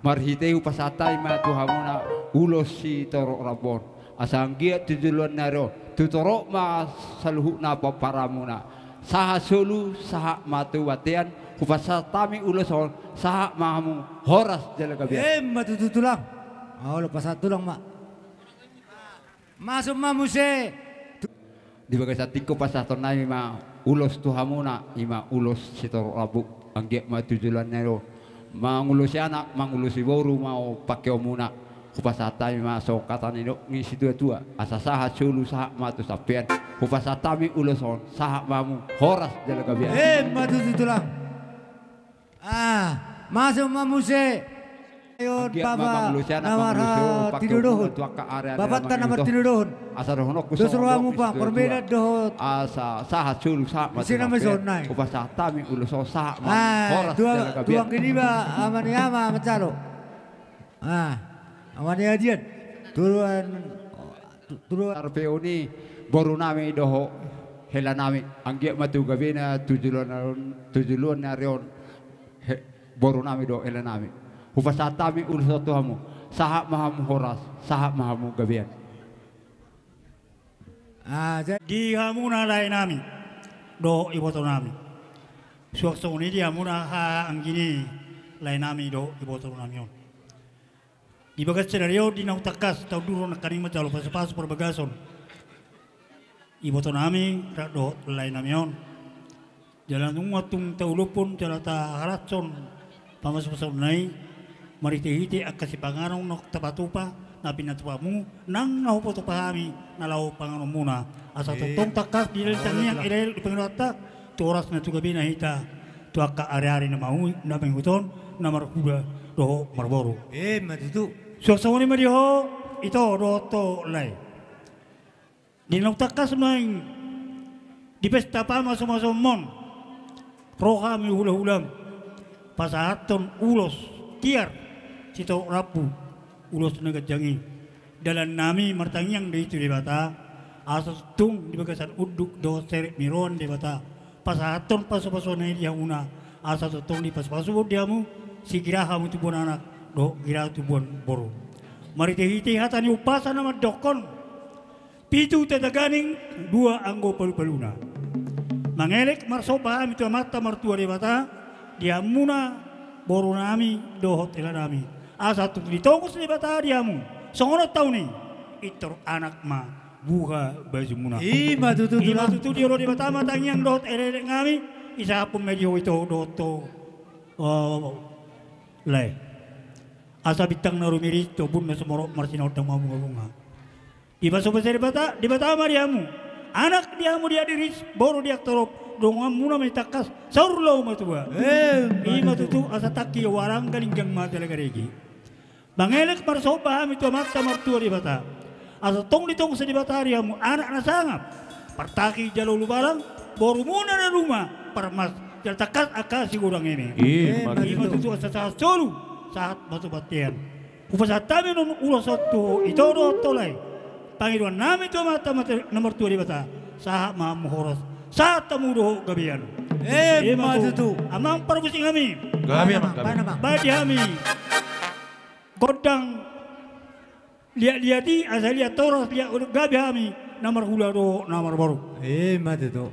marhiteu pasatay matuhamuna ulos si toro rabon asanggia tujuluan naro tutoro ma saluhu na paparamuna saha solu saha matu watian kupasatami ulos saha mahamu horas jalagabian matutulang lepas satu lang masuk mamuse di bagai satiko pasatonay ma ulos tuhamuna ima ulos si toro rabu anggia matujulan naro mangulusi anak mangulusi boru mau pakai omuna kupasatami masuk kata nino ngisi dua asasaha sulu saha matu sapian kupasatami uloson saha mamu horas jalagabian matutulang masuk mamuse ayo baba nawar tinuruhun babat kan nomor tinuruhun asa rohonok dosro amu pa perbeda dohot asa saha sulu saha matu sina mesonai kupasatami uloson saha mamu horas jalagabian dua kini ba amani ama macalo amani adian turuan arpeoni boru nami doho hela nami anggia matu gabina tujuluan narion boru nami do hela nami upasatami urusan Tuhanmu saha mahamu horas saha mahamu gabian di hamuna lain nami do iboto nami suakso ini di hamuna ha anggini lain nami do iboto nami on di bagas scenario di nautakas tau duro nakanima jalo pas perbagason iboto nami do lain nami on jalan watung taulupun jalan ta haratson pamas pasal nai mariti-hiti akasi pangarong nok tapatupa na pinatupamu nang nahupoto pahami nalaw pangarong muna asa totong takas di tangiang irel di pangirata tu oras na tugabi na hita tu akka ari-ari na maui na panghuton na markuda doho marboro matutu suasawani mariho ito roto lay di nautakas maing di pesta pa masuk-masuk roha mi hula-hulam pasahaton ulos tiar cito rapu ulos nagajangi dalam nami martangyang di itu debata asas tung di bagasan uduk do seret miron debata pasahaton paso-paso na dia una asas tung di paso-paso diamu si kiraha mu tubon anak do kira tubon boru mari tehiti hatani upasa nama dokon pitu tetaganing dua anggo palu-paluna mangelek marsopa itu mata martua debata dia muna boru nami dohot ela nami asa tu ditongos di bata diamu songono tau ni itor anak ma buha baju muna matutu di ro di bata matangyang dohot ere ngami isa pun medio itu doto le asa bitang narumiri to bun na sumoro marsino tang mamu bunga iba sobat di bata mariamu anak diamu dia diris boru dia torop dongan muna metakas saurlo matua matutu asa taki warang galinggang mata lagaregi bangelek marsoba itu mata martua di bata asa tong ditong sa di bata riamu anak na sangap partaki jalo lubarang boru muna na rumah parmas jal takas akasi gurang ini matutu asa sa solu saat matubatian upasatami nun ulos otu ito do tolay pangiruan nami itu mata nomor tua di bata saha mahamu horas saat tamudo gabian matutu amang parabusing kami Gabian badi kami godang lihat-lihati asal lihat toros lihat gabi kami nomor hula do nomor baru matutu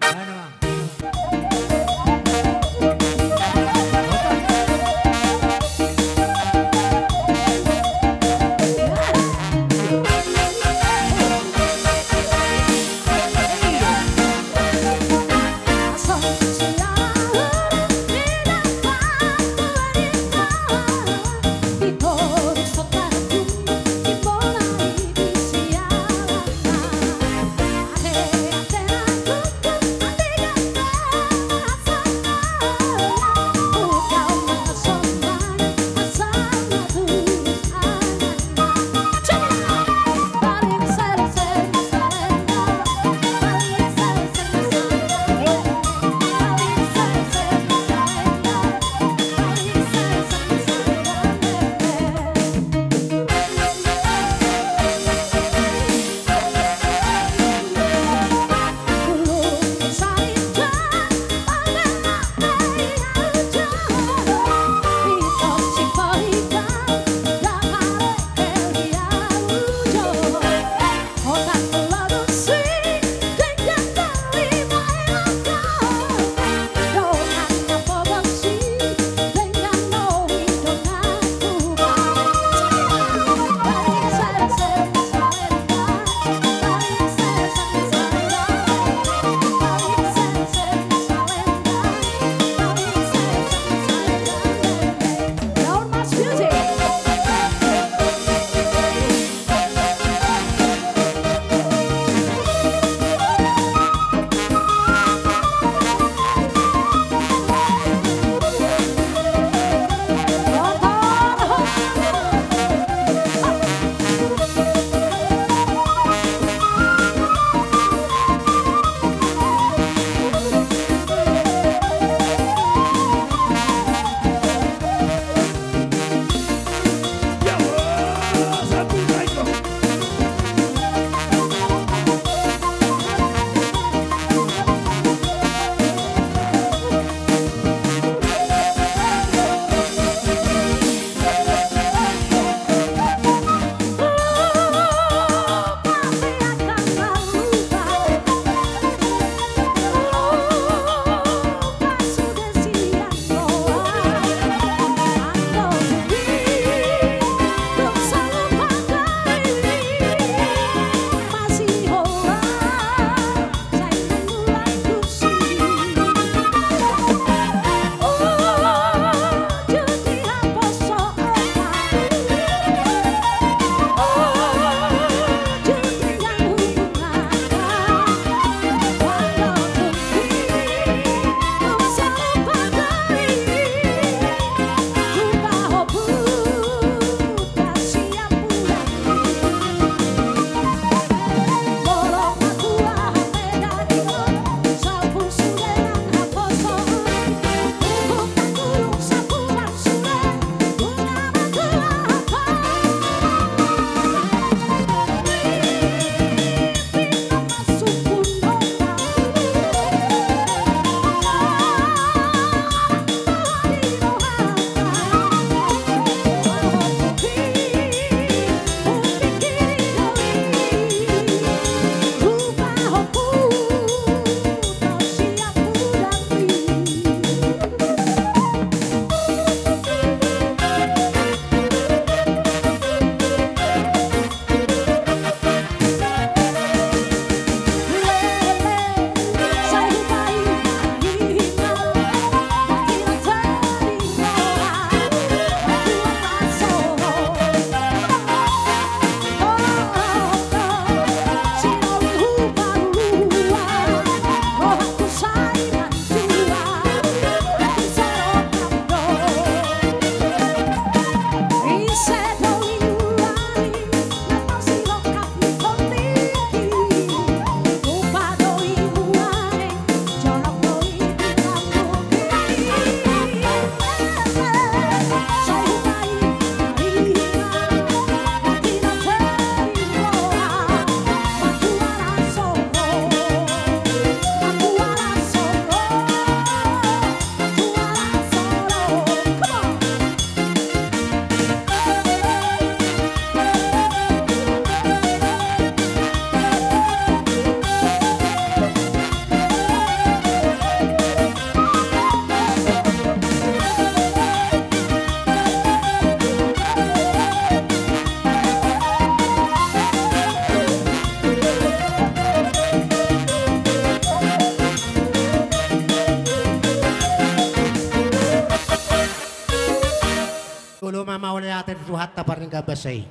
Ulo mama oleh atin itu hatta paring kabasay.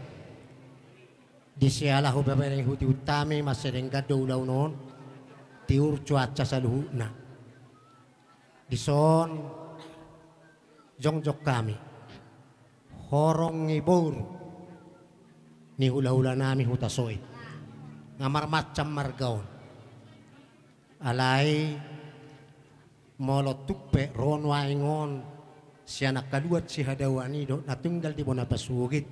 Di sialah hubabareng huti utami masereng kadulaw noon. Tiur cuaca sa luhuna. Di son jongjok kami. Horong ngibur. Ni hula-hula nami hutasoy. Ngamar macam margaon. Alay molotupe ron waingon. Siya nakaluat si hadawani do natunggal di bona pasugit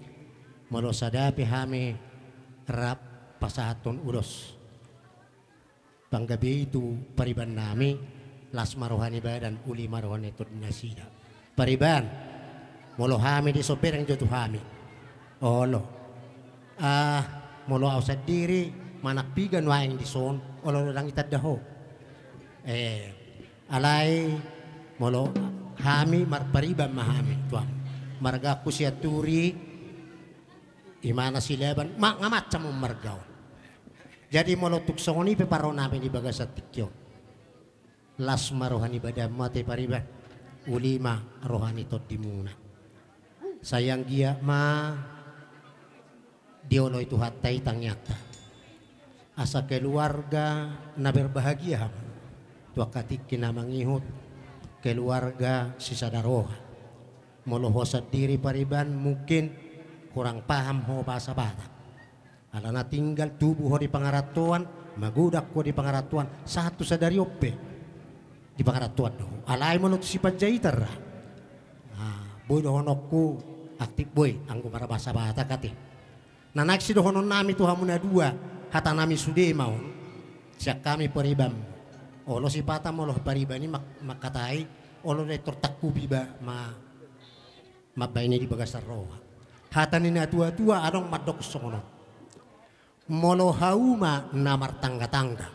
molo sadapi hami rap pasahaton ulos panggabi itu pariban nami las marohani badan uli marohanitud nasida pariban molo hami di soperang jotu hami olo molo ausad diri manakpigan waing di son olo lang itadaho alay molo hami marpariban mahami tuam marga kusiaturi imana silaban macam margaw jadi molotuk songoni peparo namin di bagasat tikyo las marohani badam mate pariban ulima rohani tot dimuna sayang gia ma diolo itu hatai tangyata asa keluarga na berbahagia tua katik kinamangihut keluarga si sadaroha molohosat diri pariban mungkin kurang paham ho bahasa Batak alana tinggal tubuh ho di pangaratuan magudak ko di pangaratuan satu sadari ope di pangaratuan do alay mo si panjaitar boy dohonokku aktif boy anggo para bahasa Batak kati nanak si dohonon nami tuh hamuna dua hata nami sude mau siak kami pariban olo si pata moloh paribani makatai olo retor takku biba mabaini di bagasar roha hatan ini tua-tua adong madok sono molo hauma namar tangga-tangga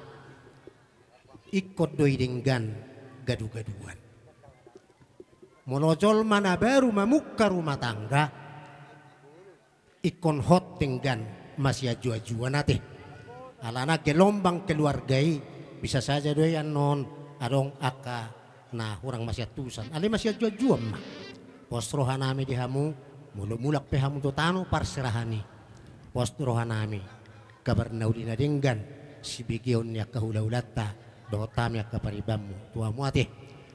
ikut doi denggan gadu-gaduan molo jol mana baru mamukka rumah tangga ikon hot denggan masih ajua-ajua nate alana gelombang keluargai bisa saja doyan non adong aka nah orang masih atusan ali masih jual mah pos rohanami di hamu mulak pe hamu to tano parserahani pos rohanami kabar naudina denggan si bigion ya kahula-ulata dotam ya kaparibamu tua muati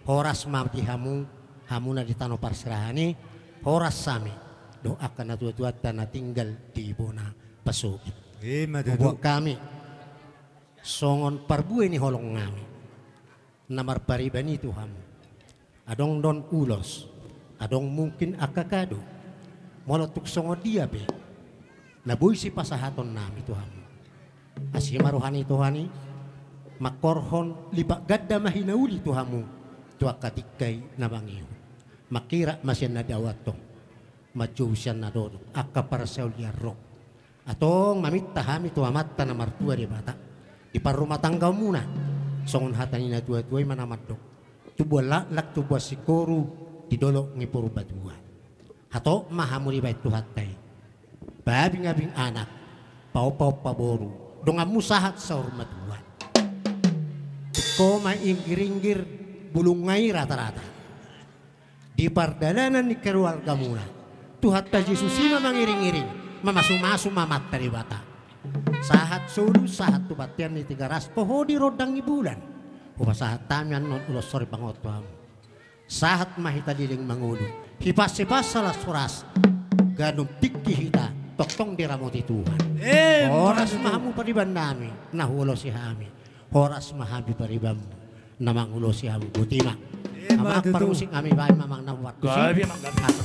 horas ma di hamu hamuna di tano parserahani horas sami doakan na tua-tua tanah tinggal di bona pasugit buat kami songon parbuai ni holong ngami namar pariban itu hamu adong don ulos adong mungkin akakado molotuk songon dia be nabuy si pasahaton nami itu hamu asima rohani tuhani makorhon libak gadda mahinauli itu hamu tua katikai namangiyo makira masyan nadawato majusian nadodo akaparasyaw liarok atong mamita hami tu amatta namar tua di bata di par rumah tangga muna songon hatanina tua-tua mana madok tubuh lak tubuh sikoru di dolok ngipuru badua hato mahamuri bait tu hatai babi ngabing anak pau paboru donga musahat sa hormat dua ko mainggiringgir bulungai rata-rata di pardalanan ni keluarga muna tu hatta Yesusima mangiring-iring mamasu-masu mamat dari bata sahat sulu sahat tu batian ni tiga ras poho di rodang ibulan upa sahat tamian non ulos sori pangotuam sahat mahita diling mangulu hipas-hipas salah suras ganum pikki hita toktong diramoti Tuhan horas mahamu pariban nami nah ulos si hami horas mahabi paribamu namang ulos si hami butima amak parusik kami bayi mamang nawat kusik Yang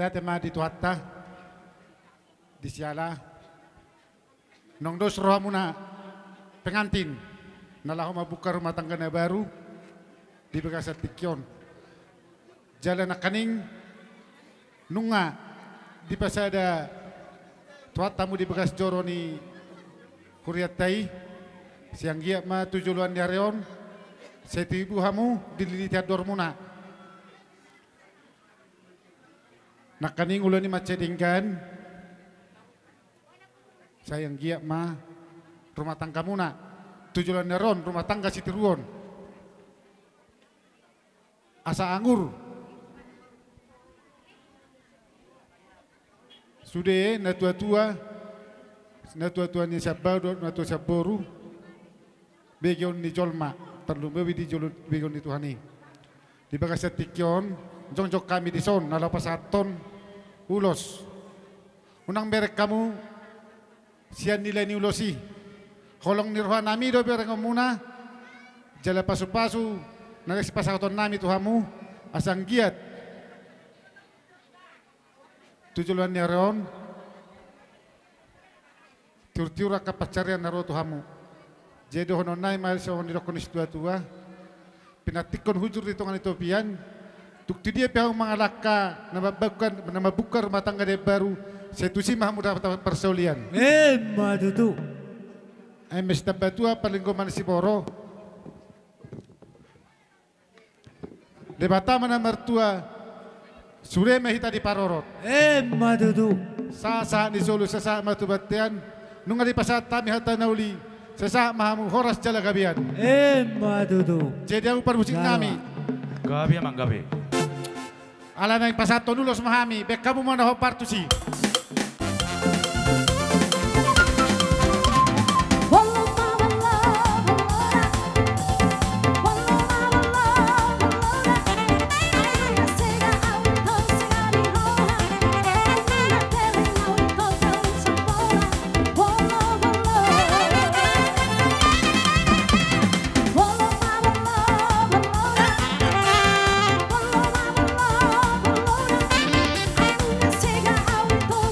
tema di tuatta di siala nong dos roh muna pengantin nalah mabuka rumah tangga na baru di Bekasa Tikyon jalan akaning nunga di pasada tuattamu di Bekas Joro ni Kuriatai siang giat ma tujuluan di areon setibu hamu dililihat dormuna nakaning ulo ni macedinggan sayang giat ma rumah tangga muna tujuan neron rumah tangga sitiruon asa anggur sudah na tua-tua ni sabado na tua saboru begion ni jolma terlalu bewi di jolut begion ni Tuhani di Bekasa Tikyon jong kami di son nala pasaton ulos unang berek kamu sian nilai ni ulosi holong nirwan nami do berek muna jala pasu-pasu nalis pasaton nami Tuhamu asang giat tujuan ni aron tiur-tiura kapacarian naro Tuhamu jadi hononai mahal sa hondirokonis tua-tua pinatikon hujur dito nga Ethiopian tukti dia pihak mangalaka nama buka rumah tangga dia baru setusi mahamu dapat persaulian Madudu mes tabatua paling goman si Boro debata mana mertua sure mahita di parorot Madudu sa ni solo sa matubatian nunga di pasat tami hata nauli sesa mahamu horas jala gabian Madudu jadi aku permusik nami gabi emang gabi ala na pasato nulos mahami bek kamu mana ho partusi Sega out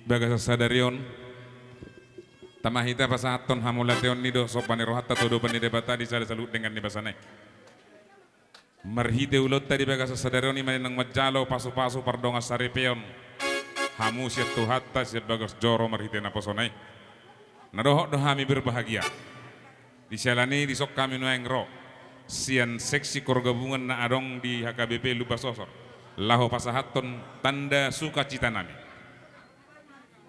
bagasa sadarion tamahita pasaton hamulateon nido sopane rohatta todo bani debata di sada salut dengan ni basanai marhide ulot tadi bagasa sadarion imani nang majalo pasu-pasu pardonga saripeon hamu siat tuhatta siat bagas joro marhide naposonai nadohok dohami berbahagia disalani disok kami nuengro sian seksi korgabungan na adong di HKBP Lubasosor laho pasahaton tanda sukacita nami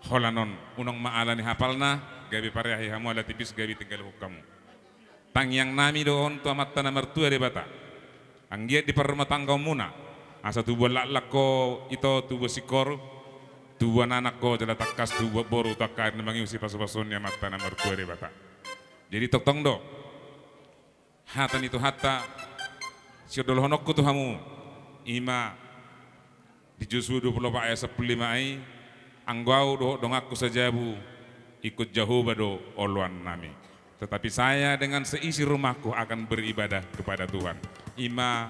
holanon unong maalani hapalna gabi pareahi hamu ala tipis gabi tinggal hukamu tangyang nami doon tu amat tanah mertua de bata anggiat di perumah tangga muna asa tubuh laklak ko ito tubuh sikor tubuh anak ko jala takas tubuh boru takar nemangi usi pasu-pasun amat tanah mertua de bata jadi tok tong do hatan itu hatta siodol honokku tu hamu ima di Juz'u 24 ayat 15 ai anggau doh dong aku sajabu ikut jauh bado oluan nami tetapi saya dengan seisi rumahku akan beribadah kepada Tuhan ima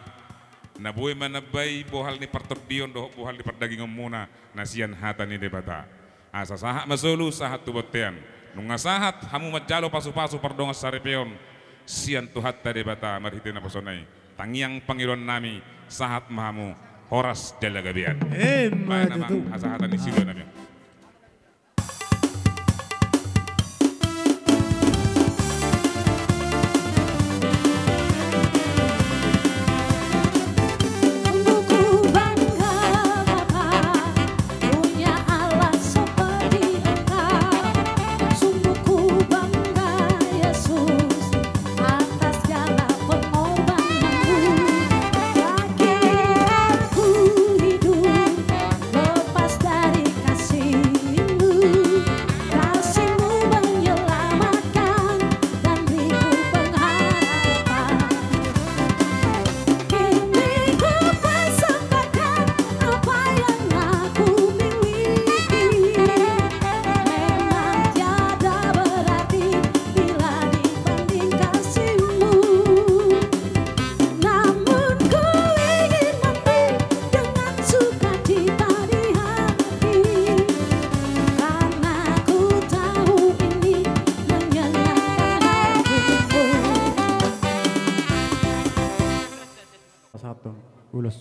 nabuai manabai bohal ni pertodion doh bohal ni perdaging muna nasian hatani debata asa sahat masolu sahat tubotean nunga sahat hamu majalo pasu-pasu perdonga saripeon sian tuhat tadi bata marhitina posonai tangiang pangiron nami sahat mahamu horas jalagabian baik nama asahatan di situ nami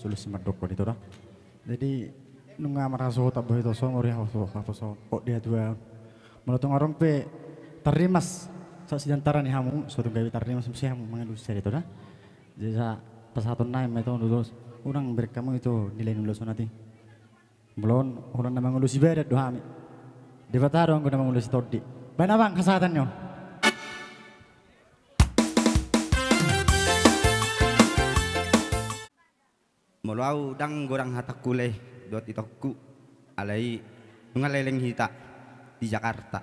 Ulus medok ko dito ra. Jadi nunga maraso tak boy to so ngori haso haso kok dia dua menotong orang pe tarimas sa sidantara ni hamu suatu gawe tarimas mesti hamu mangalus dito ra. Jadi sa pasaton na may to lulus urang berek kamu itu nilai lulus nanti. Belum orang na mangulus ibadat do hami. Di bataro ang na mangulus todi. Bana bang kesehatan nyo? Mulaw dang gorang hatak kuleh dot itokku alai nunga leleng hita di Jakarta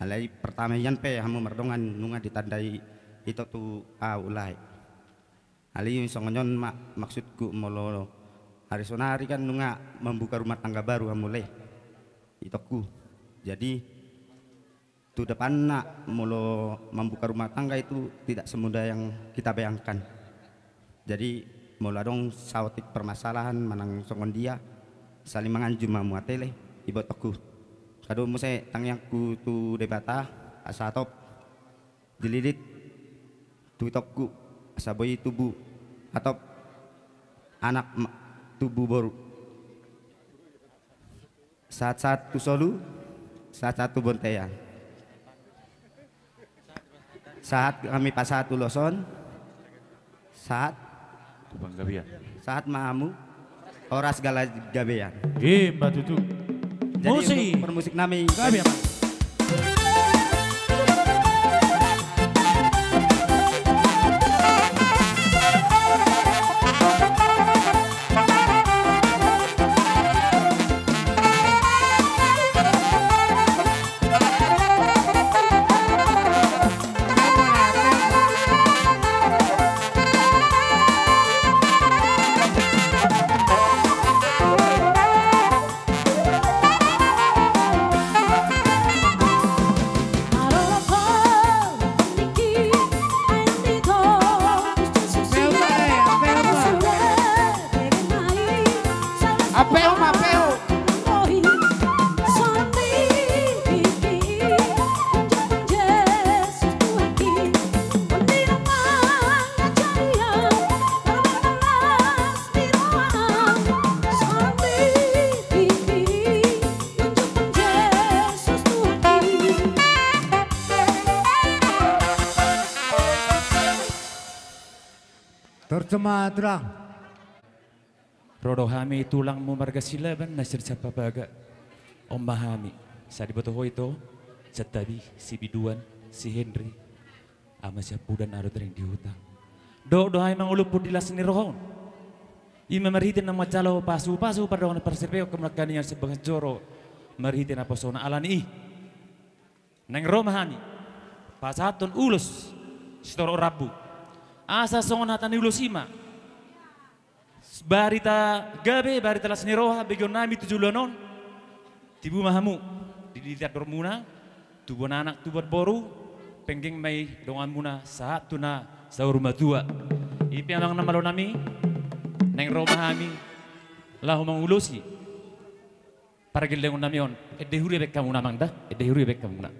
alai pertama yan pe hamu merdongan nunga ditandai itu tu ulai alai songonyon maksudku molo hari sonari kan nunga membuka rumah tangga baru hamule itokku jadi tu depan nak molo membuka rumah tangga itu tidak semudah yang kita bayangkan jadi mula dong sawatik permasalahan manang songon dia saling manganjum muatele ibu toku kado muse tangyangku tu debata asa top dilidit tu tokku asa boy tubuh atau anak tubuh baru saat tu solu saat satu bontean saat kami pasatu loson saat Bang Gabian. Saat mahamu oras gala gabean. Mbak Tutu. Jadi untuk permusik nami Gabian. bercema terang. Rodohami tulang mo margasilaban nasir sa pabaga. Omahami sa dibotoho ito sa tabi si Biduan, si Henry, ama siya pudan aro tering dihutang. Dohay mangulupod dilas ni Rohon. Ima maritin ng matsalo pasu-pasu pada orang persepeo kemelakanian sebagai joro maritin apa sona alani neng romahani pasaton ulus storo rabu asa songon hatani ulus ima barita gabe barita las niroha begon nami tujulonon tibu mahamu dilihat dormuna tubuh anak tubuh boru pengging mai dongan muna saat tuna sahur matua ipi amang namalo nami neng romahami lahu mangulusi para gildeng namion edehuri bek kamu namang dah edehuri bek kamu na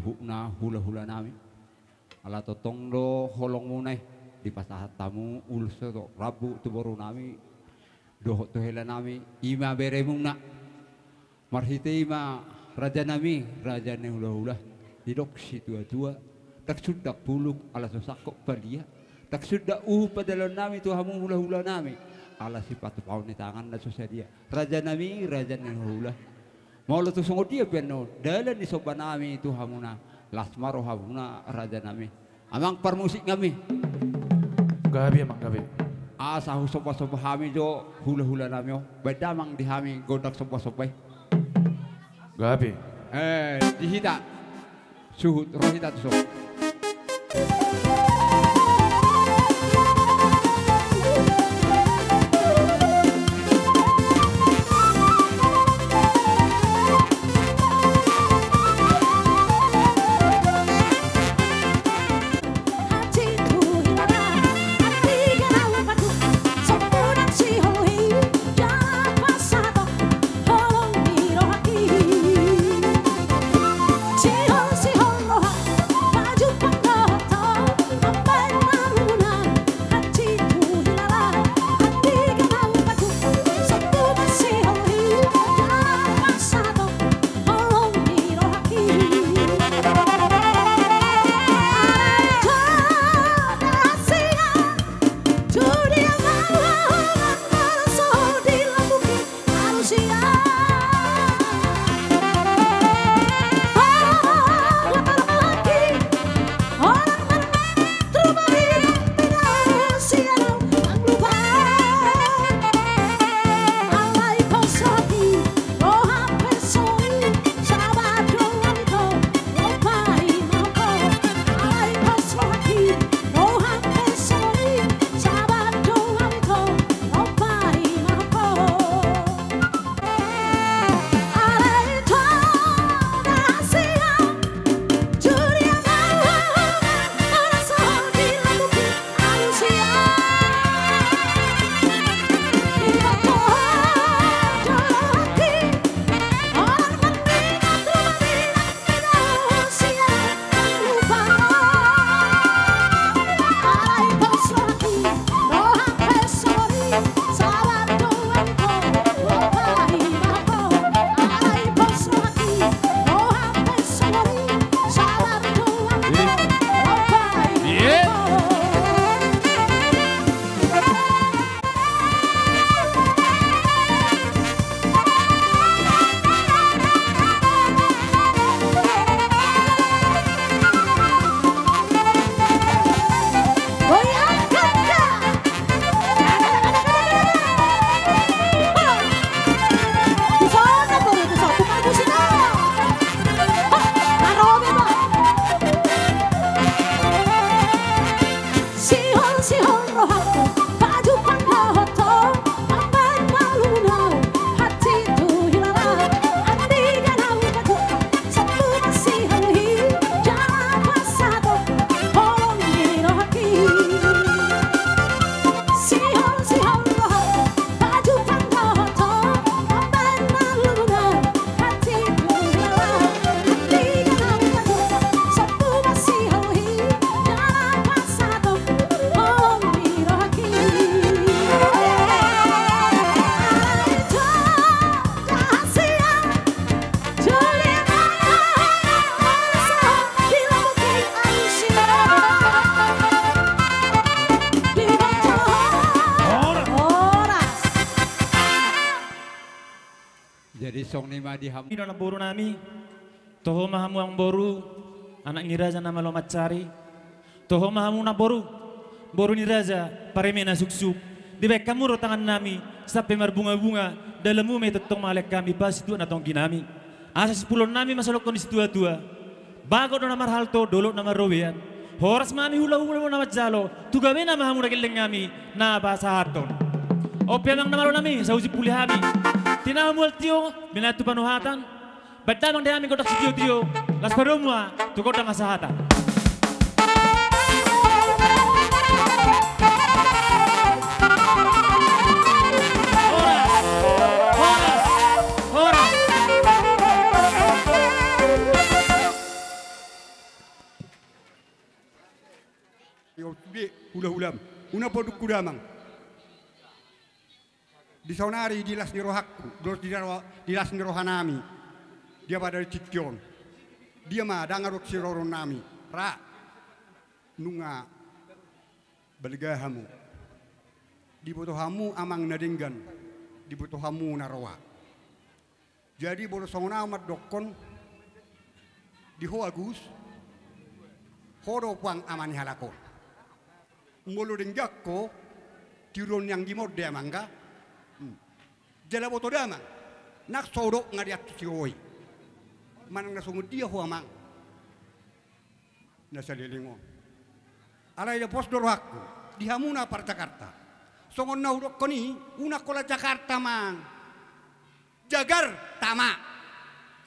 suhukna hula-hula nami. Ala totong do holong munai di pasah tamu ulso to rabu tu baru nami doh tu hela nami ima beremung nak marhite ima raja nami raja ne hula-hula didok si tua-tua tak sudah puluk ala sosakok palia tak sudah padalon nami tu hamu hula-hula nami ala sifat paun ni tangan na dia raja nami raja ne hula mau lo tu songo dia piano dalan di soban nami tu hamuna lasmaro hamuna raja nami amang permusik kami Gabi amang gabi. Asa sopa-sopa hami jo hula-hula nami oh beda mang di hami godak sopa-sopa Gabi. dihita suhut rohita tu sok song ni madi ham. Ino na boru nami. Toho mahamu ang boru. Anak ni raja nama lo macari. Toho mahamu na boru. Boru ni raja pareme na suksuk. Di baik kamu ro tangan nami sampai marbunga-bunga dalammu may tetong malek kami bas itu natong ginami. Asa 10 nami masalok kondisi tua-tua. Bago do namar halto dolo namar rowean. Horas mami hula-hula mo namat jalo. Tugawe na mahamu na kileng nami na basa haton. Opya lang namaro nami sa usi pulihami. Tinamual tiyo, binatu panuhatan. Badamang dami kotak si tiyo, las parumwa, tukot ang asahata. ulah-ulam una poduk kudamang di saunari dilas ni rohakku dilas ni rohanami dia pada cikyon dia mah dangaruk si roron nami ra nunga balgahamu dibutuhamu amang nadinggan dibutuhamu narawa jadi bolo songona amat dokon di ho agus horo pang amani halako ngolo dingjakko tiron yang gimorde amangga jala boto dama nak sodok ngadiat sioi manang nasungud dia ho amang nasalilingo alay da pos dorwakku di hamuna par Jakarta songon na udok koni una kola Jakarta mang jagar tama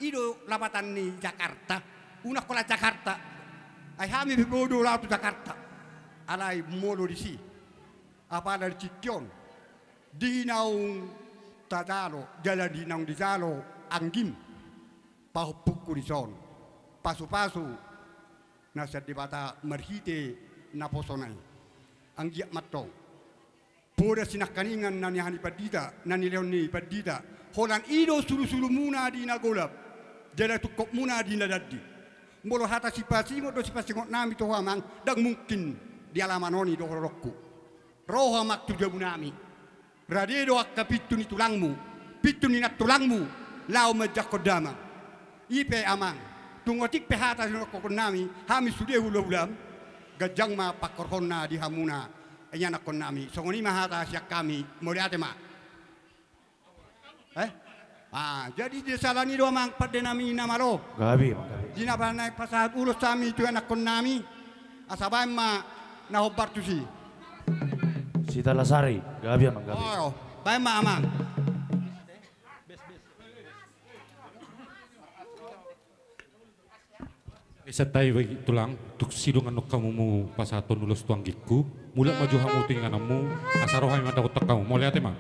ido lapatan ni Jakarta una kola Jakarta ay hami bibodo latu Jakarta alay molo disi apa dari cikyon dinaung tadalo jala dinaung dijalo anggim pahupuku di son pasu-pasu nasa dibata merhite naposonai anggiak matong poda sinak kaningan nani hani padita nani leoni padita holan ido sulu-sulu muna di nagolap jala tukok muna di nadadi molo hata sipasi do sipasi ngot nami to hamang dang mungkin di alamanoni do rokku roha mak tujamunami radedo akka pituni tulangmu pituni nak tulangmu lau majakodama ipe amang tungotik pehata nokko nami hami sude ulam gajang ma pakorhonna di hamuna enyana konami songoni mahata siak kami moriate ma jadi di salani do mang pada nami namalo gabi dina banai pasat ulus kami tu anak konami asabai ma na hobar tusi Sita Lasari gabi mang gabi oh bae ma amang Setai bagi tulang tuk sidungan nok kamu mu pasaton ulus tuang giku mulak maju hamu tinganamu asarohai mata utak kamu mau lihat emang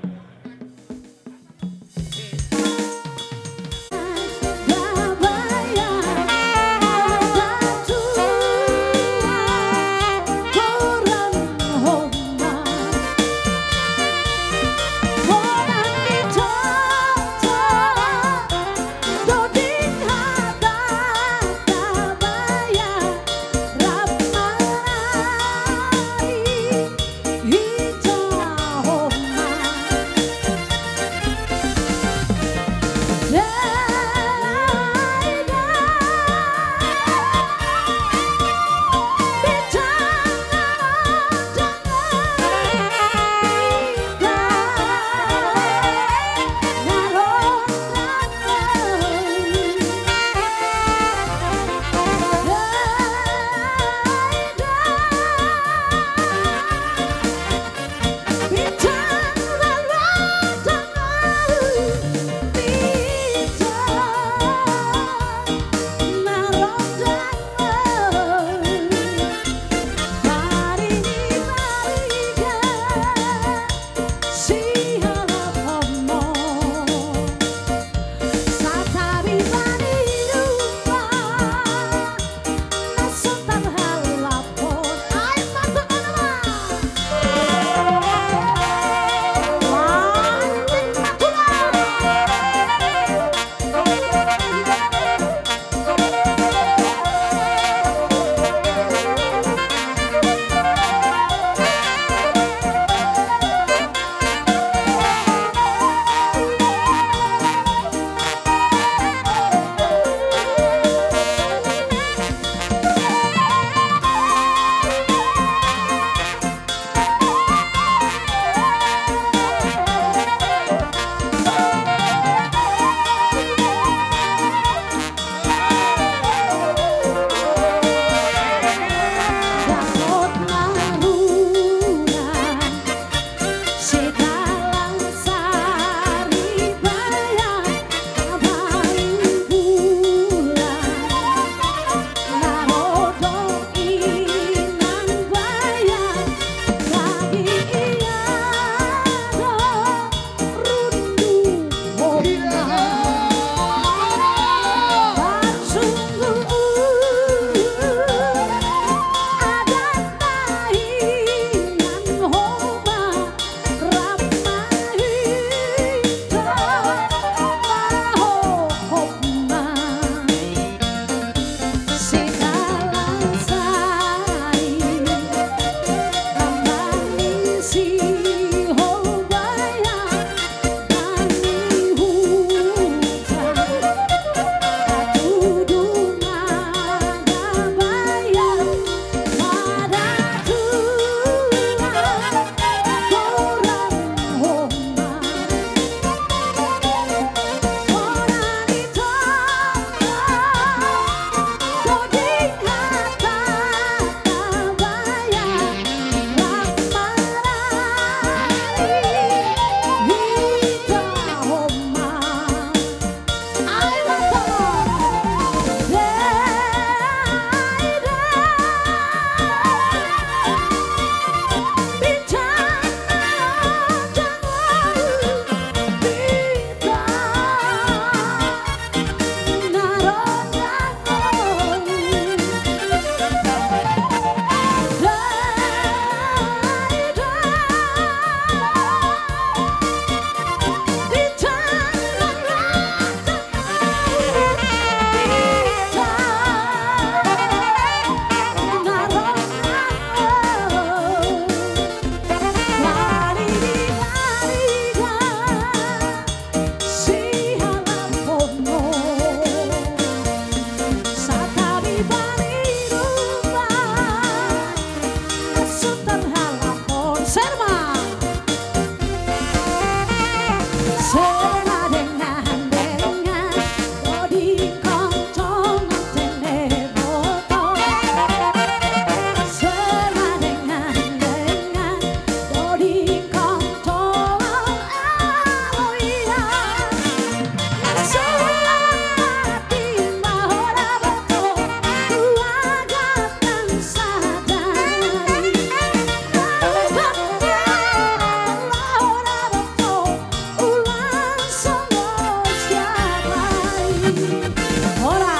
Ora.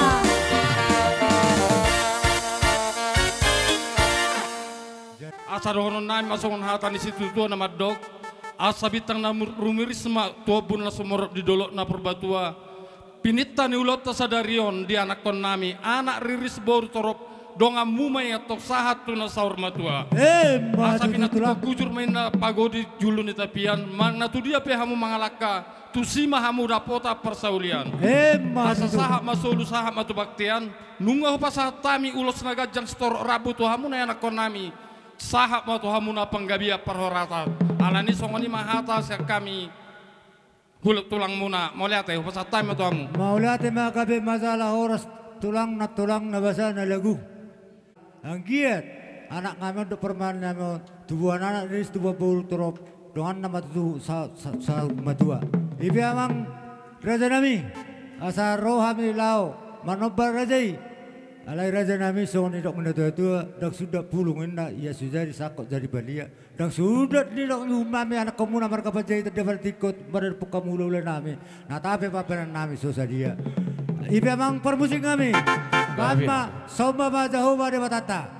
Asa dohonon nami masongon hatan di situ tua nama dok. Asa bitang na rumirisma tua bun na sumorot di dolok na perbatua. Pinita ni ulot sadarion di anak kon nami anak riris baru torop donga mumay atau sahat tu na saur matua. Asa pinat ko kujur main na pagodi julun ni tapian mang na tu dia pe hamu mangalaka tu sima hamu dapota persaulian. Asa sahat masolu sahat matu baktian nunga pasah tami ulos nagajang stor rabu tu hamu na anak kon nami. Sahat matu hamu na panggabia perhoratan. Alani songoni mahata sia kami. Huluk tulang muna, mau lihat ya, pas time atau kamu? Mau lihat ya, makabe masalah horas tulang na basa na lagu. Ang giat, anak kami untuk permainan kami, dua anak ini dua bulu torop, dengan nama tu sa madua. Ibi amang raja nami, asa roh kami lau, manobar rajai. Alai raja nami soalnya dok mendatua tua, dok sudah pulungin na, ia sudah disakot jadi balia. Dan sudah di dok umami anak kamu namar kapajai terdapat tikut berpuk kamu lula nami. Nah tapi paparan nami susah dia. Ibu emang permusik kami. Mama soma bajahu pada batata. Hallelujah.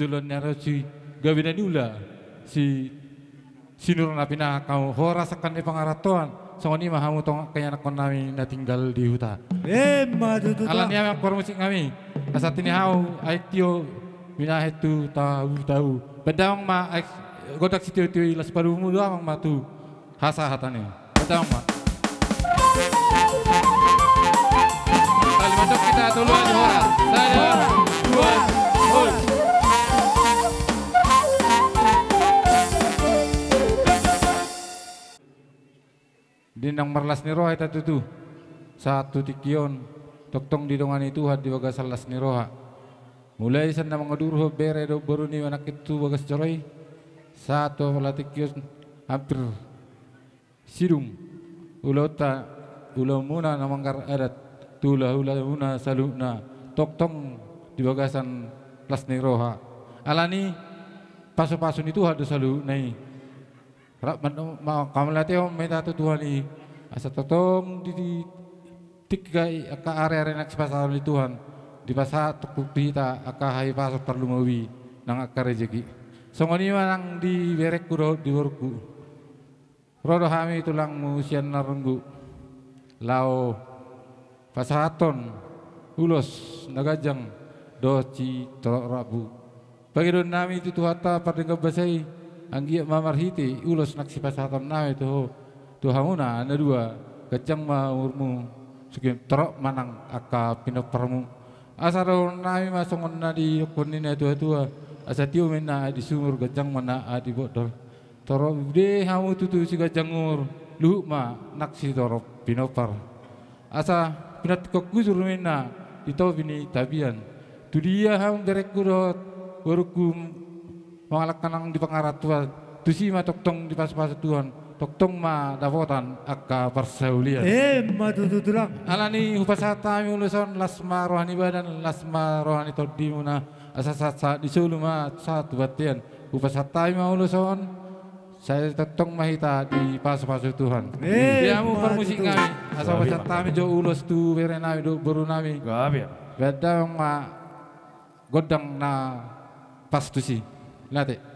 tujulan nyaro si gawina nula si sinur napina kau ho rasakan di pangaratuan songoni mahamu tong kaya nakon nami na tinggal di hutan Matutulang. alan niya ang musik kami asat ini hau aiktio minahetu tahu bedang ma godak sitiu tiu ilas baru muda mang matu hasa hatane bedang ma kali masuk kita duluan hora 1 2 hoi Dinang merlas ni roha itu tu satu tikion toktong di dongan itu had di bagas salas ni roha mulai sana mengaduruh bere do baru ni anak itu bagas corai satu tikion hampir sidung ulota ulamuna namangkar adat tula ulamuna saluna toktong di bagasan las ni roha alani pasu-pasun itu ada salu nai kamu latih minta Tuhan ini asa totong di tiga area nak pasal di Tuhan di pasal tukuk kita aka hai pasal perlu mawi nang aka rezeki songoni manang di berek kuro di worku rodo hami tulang musian narunggu lao pasahaton ulos nagajang doci torok rabu bagi don nami itu tuhata pada ngabasai anggi mamarhiti ulos nak sipasatan nawe tu hamuna ana dua kecang maurmu sukin terok manang aka pinoparmu asaro nawe masongon na di konina tua asa tiu mena di sumur kecang mana adi bodor toro de hamu tutu si kacangur lu ma nak si toro pinopar asa pinat kok gusur mena di tau bini tabian tu dia ham berek kurot warukum mengalakan di pangaratuan tu si ma toktong di pas-pas Tuhan toktong ma davotan akka persaulian matutulang alani hupasata mi uluson lasma rohani badan lasma rohani todimuna asasa di suluma satu batian hupasata mi uluson saya toktong mahita di pas-pas Tuhan diamu permusik kami asa hupasata mi jo ulus tu berenami do baru nami bedang ma godang na pas tu si Late.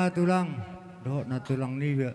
Tulang, doh na tulang niga.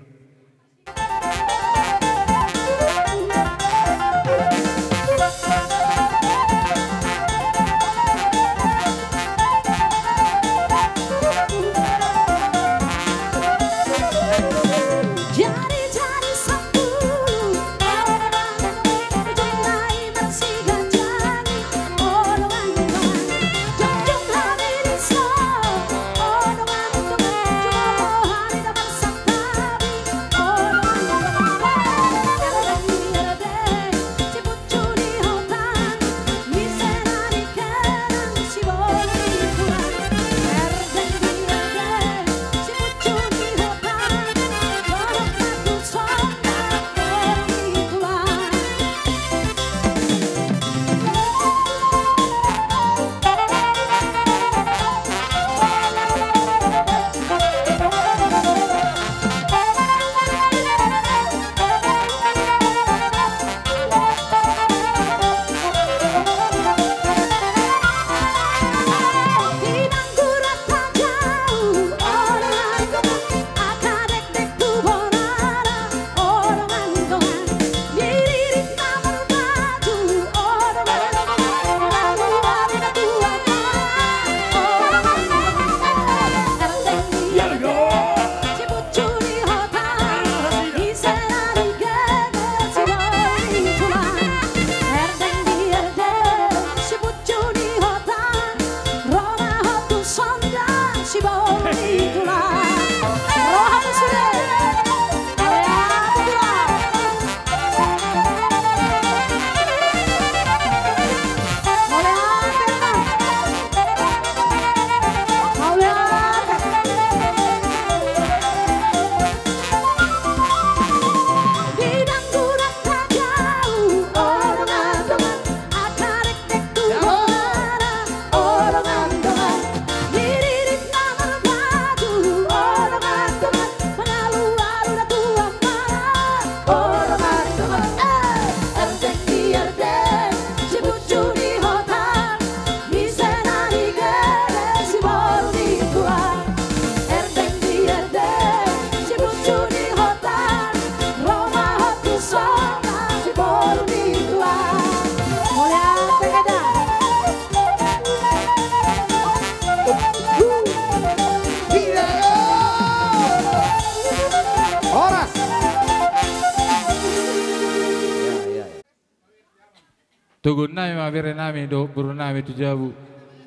Tugun nami mabere nami do buru nami tu jabu.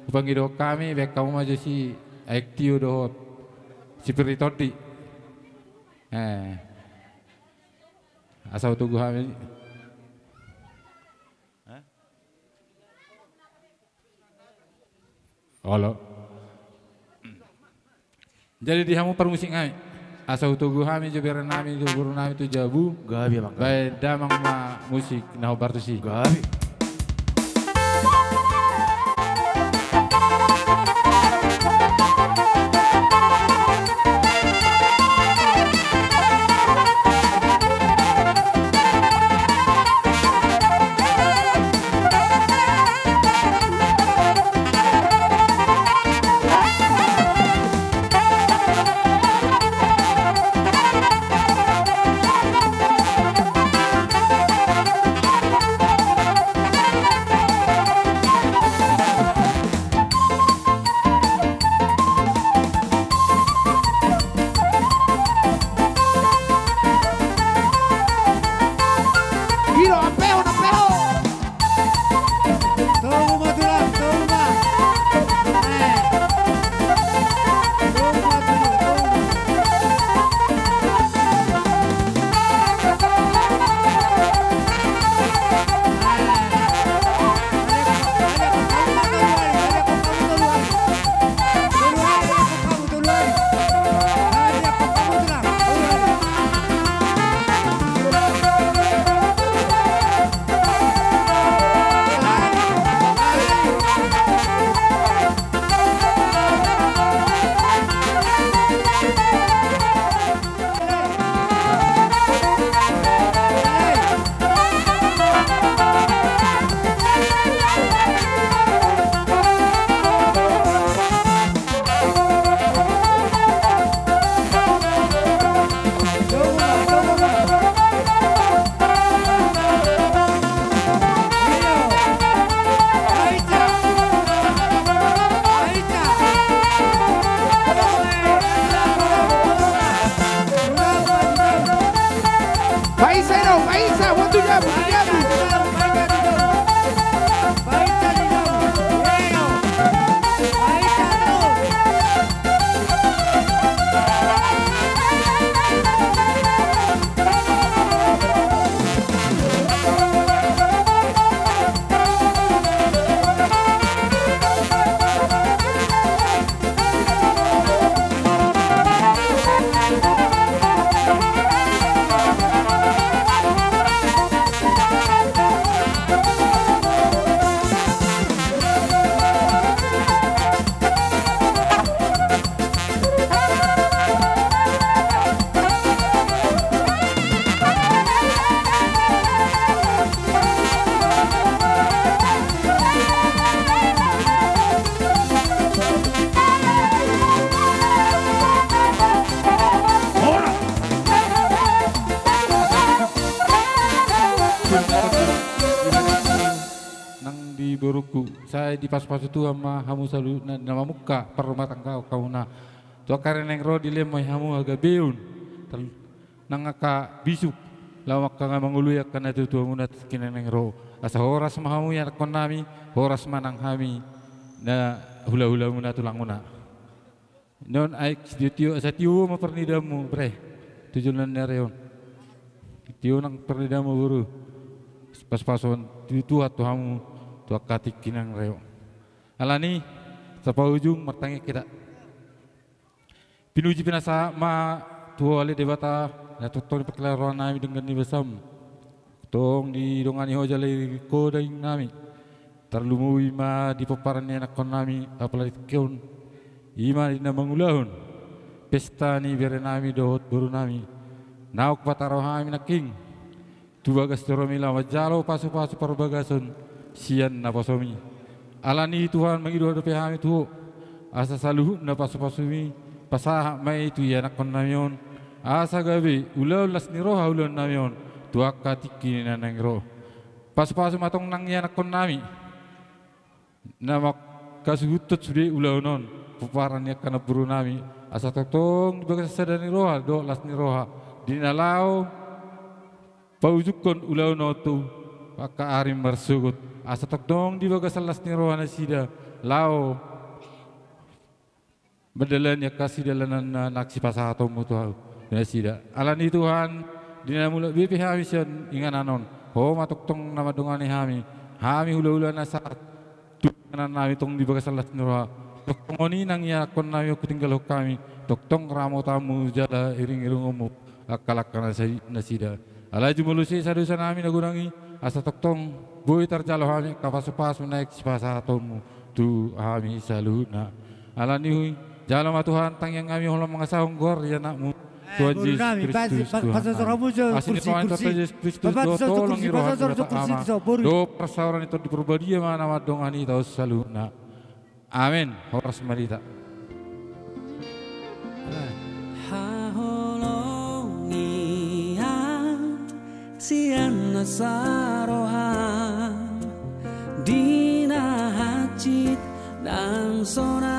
Upangi do kami bek kamu maju si aktio do si peritoti. Asal tugu kami. Halo. Jadi di hamu permusik kami. Asal tugu kami jebere nami do buru nami tu jabu. Gabi bang. Baik damang ma musik nah bartusi. Gabi. Saya di pas-pas itu sama hamu selalu nama muka per rumah tangga kau na. Tua karena yang roh dilema hamu agak beun. Nang aka bisuk lawak ka nga mangulu ya kana tu tua munat kina yang roh. Asa horas mahamu ya kon nami, horas manang kami na hula-hula muna tulang muna. Non ay tio sa tio mapernidamu bre. Tujuan nereon. Tio nang pernidamu guru. Pas-pason tuat tu hamu tua katik kinang reo. Alani sapa ujung martangi kita. Pinuji pinasa ma tua ale debata na totong perkelaran nami dengan ni besam. Tong di dongani hojale ko daing nami. Terlumui ma di paparan anak kon nami apalagi keun. Ima ina mangulahun. Pesta ni bere nami dohot buru nami. Nauk pataro hami naking. Tu bagas toromila wajalo pasu-pasu perbagasun sian na pasomi. Alani Tuhan mengidu hadapi kami tu. Asa saluhu na pasu-pasumi pasah mai tu ya nak kon namion. Asa gabe ulau las ni roha ulau namion. Tuak katiki na nang roh. Pasu-pasu matong nang ya nak kon nami. Nama kasuhutut sudah ulau non. Puparan ya kana buru nami. Asa totong bagas sadani roha do las ni roha. Dinalau paujukon ulau notu Aka arim bersugut asa tok dong di baga salas ni rohana sida lao bedelan ya kasih dalanan naksi pasato mutu na sida alani Tuhan dina mula BPH mission ingan anon ho matok tong nama dongani hami hula-hula nasa tunan nami tong di baga salas ni roha tok ngoni nang ya kon nami ku tinggal kami tok tong ramo tamu jala iring-iring umu akalakana na sida ala jumulusi sadusa nami nagunangi asa toktong boy terjalo kami kapas-pas menaik pasatomu tu kami saluna ala ni jalo ma Tuhan tang yang kami holam mengasahong gor ya nakmu Tuhan Yesus Kristus Tuhan asin Tuhan Yesus Kristus do tolong irohan do persauran itu diperbadia mana madongani tahu saluna amin horas marita sian nasarohan dina hacit dan sona